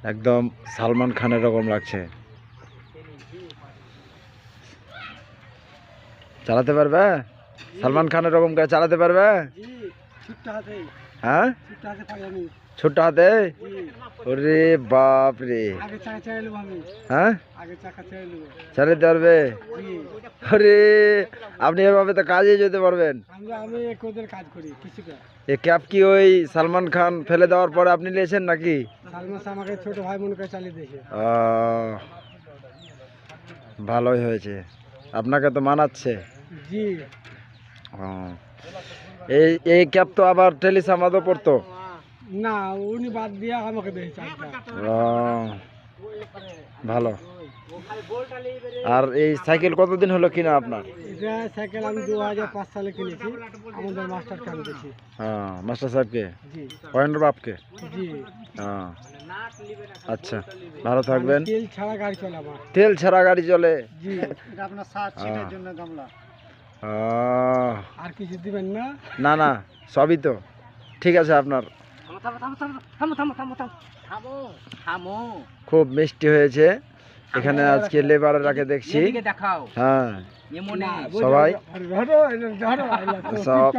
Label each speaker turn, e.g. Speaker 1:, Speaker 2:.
Speaker 1: একদম সালমান খানের রকম লাগছে। চালাতে পারবে? সালমান খানের রকম করে চালাতে পারবে? হ্যাঁ, ছোট্ট হাতে। ওরে বাপ রে, হ্যাঁ চালাতে পারবে? আরে আপনি এভাবে তো কাজে যেতে পারবেন। এ ক্যাপ কি ওই সালমান খান ফেলে দেওয়ার পরে আপনি নিয়েছেন নাকি?
Speaker 2: আমাকে ছোট ভাই মনে করে চালিয়ে দিয়েছে।
Speaker 1: ভালোই হয়েছে, আপনাকে তো মানাচ্ছে।
Speaker 2: জি।
Speaker 1: এই ক্যাপ তো আবার টেলিস আমাদের পড়তো
Speaker 2: না, উনি বাদ দিয়ে আমাকে দিয়েছে।
Speaker 1: ভালো। আর এই সাইকেল কতদিন হলো কিনা আপনার?
Speaker 2: এটা সাইকেল আমি 2005 সালে কিনেছি, আমাদের মাস্টার কাম দিয়েছি।
Speaker 1: হ্যাঁ, মাস্টার সাহেবকে,
Speaker 2: জি।
Speaker 1: ওয়েন্ডার বাপকে।
Speaker 2: জি।
Speaker 1: হ্যাঁ, আচ্ছা, ভালো থাকবেন।
Speaker 2: তেল ছাড়া গাড়ি চলে আমার।
Speaker 1: তেল ছাড়া গাড়ি চলে?
Speaker 2: জি। এটা আপনার সাত সিটের জন্য গামলা। আর কিছু দিবেন না?
Speaker 1: না না, সবই তো ঠিক আছে আপনার। খুব মিষ্টি হয়েছে এখানে আজকে লেবাররাকে দেখছি। হ্যাঁ, সবাই সব